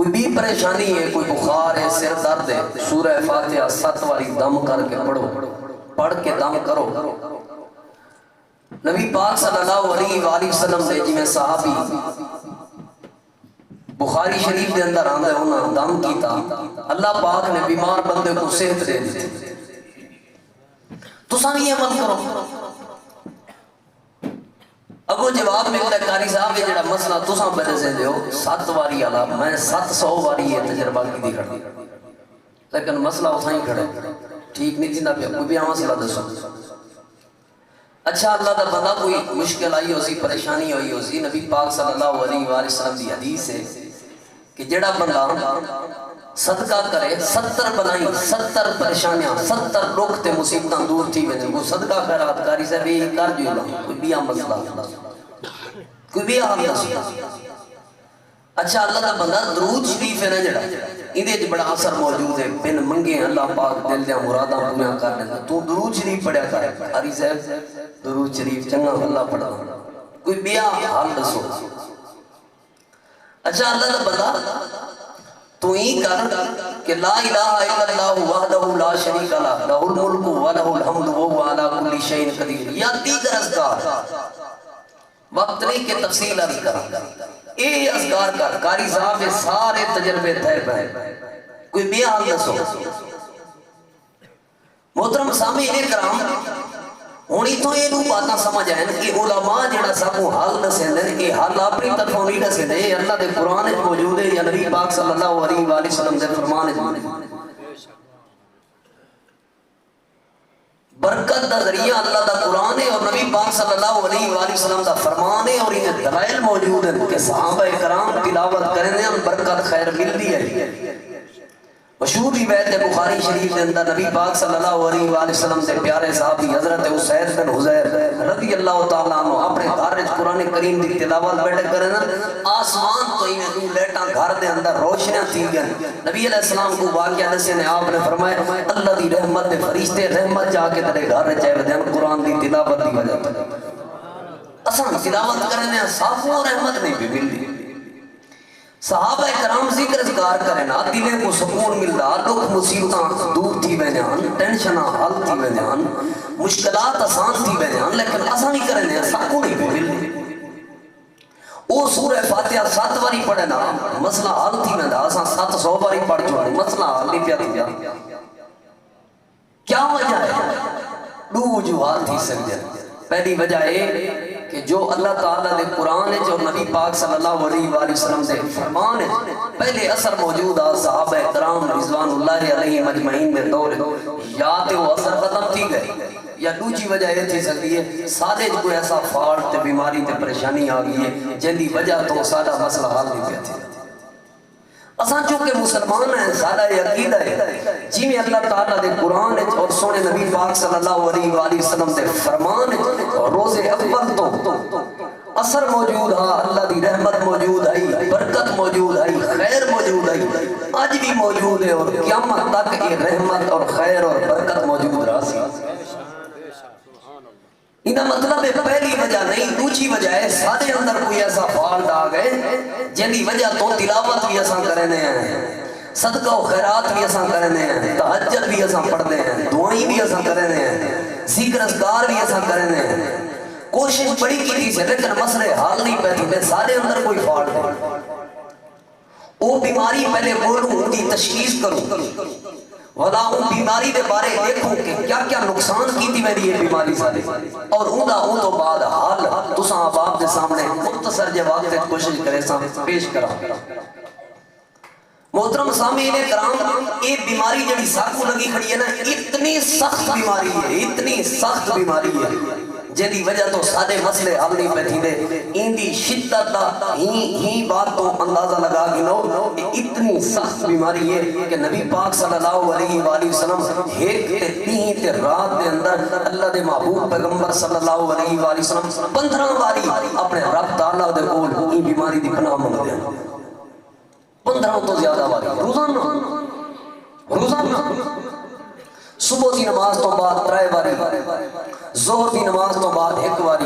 کوئی بھی پریشانی ہے، کوئی بخار ہے، سر درد ہے، سورہ فاتحہ 7 باری دم کر کے پڑھو، پڑھ کے دم کرو۔ نبی پاک صلی اللہ علیہ وآلہ وسلم نے جی میں صحابی بخاری شریف دے اندر آندہ ہے انہاں دم کیتا، اللہ پاک نے بیمار بندے کو صحت دے دی۔ تو سب یہ عمل کرو۔ اگو جواب ملتا ہے قاری صاحب یہ جڑا مسئلہ تساں میرے سے دیو 7 واری آلا میں 700 واری یہ تجربہ کی دی کھڑی، لیکن مسئلہ اتھا ہی کھڑے ٹھیک نہیں تھی نہ پہ کوئی بھی مسئلہ دسو۔ اچھا اللہ دا بندہ کوئی مشکل آئی ہو سی، پریشانی ہوئی ہو سی، نبی پاک صلی اللہ علیہ وآلہ وسلم دی حدیث ہے کہ جڑا بندہ صدقہ کرے 70 بلائیں 70 پریشانیاں 70 رخ تے مصیبتاں دور تھی ویندے، وہ صدقہ خیرات کاری سے بھی کر جو اللہ کوئی بھی مسئلہ کوئی بھی حال دسو۔ اچھا اللہ دا بندہ درود شریف ہے نا جڑا اندے وچ بڑا اثر موجود ہے، بن منگے اللہ پاک دل دیاں مراداں پوریاں کر دیندا۔ تو درود شریف پڑھیا کر قاری صاحب درود شریف چنگا اللہ پڑھدا، کوئی بھی حال دسو۔ اچھا اللہ دا بندہ تو ہی کر کہ لا الہ الا اللہ وحدہ لا شریک لہ لہ الملک و لہ الحمد وہو علی کل شیء قدیر، یا دیگر اذکار وقت نہیں کہ تفصیل عرض کرا، اے اذکار کر قاری صاحب سارے تجربے تھے پہ کوئی بھی حال دسو۔ محترم سامعین کرام ہونی تو یہ نو باتاں سمجھ آئیں کہ علماء جڑا سب کو حل دسیں دیں کہ حل اپنی طرفوں نہیں دسیں دیں، اللہ دے قرآن موجود ہے یا نبی پاک صلی اللہ علیہ وآلہ وسلم دے فرمان برکت دا ذریعہ اللہ دا قرآن ہے اور نبی پاک صلی اللہ علیہ وآلہ وسلم دا فرمان ہے، اور انہیں دلائل موجود ہیں کہ صحابہ کرام تلاوت کریں دیں برکت خیر ملتی ہے۔ مشہور روایت ہے بخاری شریف کے اندر نبی پاک صلی اللہ علیہ وآلہ وسلم سے پیارے صحابی حضرت اسید بن حضیر رضی اللہ تعالیٰ عنہ اپنے گھر وچ قرآن کریم دی تلاوت بیٹھے کرنا، آسمان تو ہی دو لیٹاں گھر دے اندر روشنیاں تھی گئیں۔ نبی علیہ السلام کو واقعہ دسے نے آپ نے فرمایا اللہ دی رحمت دے فرشتے رحمت جا کے تیرے گھر وچ آئے دیں قرآن دی تلاوت دی وجہ سے۔ اساں تلاوت کرنے صافوں رحمت نہیں بھی ملتی۔ صحابہ کرام ذکر اذکار کریں نا دلیں کو سکون ملتا، دکھ مصیبتاں دور تھی ویجان، ٹینشناں حل تھی ویجان، مشکلات آسان تھی ویجان، لیکن آسانی کریں نا سکون نہیں ملتی۔ او سورہ فاتحہ 7 باری پڑھے نا مسئلہ حل تھی ویجان، آسان 700 باری پڑھ چوڑے مسئلہ حل نہیں پیا تھی جان۔ کیا وجہ ہے؟ دو وجوہات تھی سکتے ہیں۔ پہلی وجہ ہے کہ جو اللہ تعالیٰ دے قرآن ہے جو نبی پاک صلی اللہ علیہ وآلہ وسلم دے فرمان ہے پہلے اثر موجود آ صحابہ اکرام رضوان اللہ علیہ مجمعین میں دور یا تے وہ اثر ختم تھی گئے، یا دوسری وجہ یہ تھی سکتی ہے سادے جو کوئی ایسا فالٹ تے بیماری تے پریشانی آ گئی ہے جن دی وجہ تو سادہ مسئلہ حال نہیں پیا تھی۔ اساں چونکہ مسلمان ہیں سادہ یہ عقیدہ ہے جی میں اللہ تعالیٰ دے قرآن اور سونے نبی پاک صلی اللہ علیہ وآلہ وسلم دے فرمان اور روز اول تو اثر موجود ہے، اللہ دی رحمت موجود ہے، برکت موجود ہے، خیر موجود ہے، آج بھی موجود ہے اور قیامت تک یہ رحمت اور خیر اور برکت موجود رہا۔ انہا مطلب ہے پہلی وجہ نہیں، دوسری وجہ ہے سارے اندر کوئی ایسا فالٹ آ گئے جنہی وجہ تو تلاوت بھی ایسا کرنے ہیں، صدقہ و خیرات بھی ایسا کرنے ہیں، تہجد بھی ایسا پڑھنے ہیں، دعائیں بھی ایسا کرنے ہیں، ذکر اذکار بھی ایسا کرنے ہیں، کوشش بڑی کی تھی سے لیکن مسئلے حال نہیں پہتی میں سارے اندر کوئی فالٹ ہے۔ وہ بیماری پہلے بولوں ان کی تشخیص کروں ولا ان بیماری دے بارے دیکھوں کہ کیا کیا نقصان کی تھی میری یہ بیماری سے اور ان تو بعد حال تساں آپ دے سامنے مختصر جواب دے کوشش کرے سامنے پیش کرا۔ محترم سامعین کرام یہ بیماری جڑی ساکو لگی کھڑی ہے نا اتنی سخت بیماری ہے، اتنی سخت بیماری ہے جنہی وجہ تو سادے مسئلے حل نہیں پہ تھی دے ان دی شدت دا ہی بات تو اندازہ لگا گی نو اتنی سخت بیماری ہے کہ نبی پاک صلی اللہ علیہ وآلہ وسلم ایک تے تین تے رات دے اندر اللہ دے محبوب پیغمبر صلی اللہ علیہ وآلہ وسلم 15 باری اپنے رب تعالیٰ دے قول ان بیماری دی پناہ منگ دیا، 15 تو زیادہ باری روزانہ صبح دی نماز تو بعد 3 باری، ظہر دی نماز تو بعد 1 باری،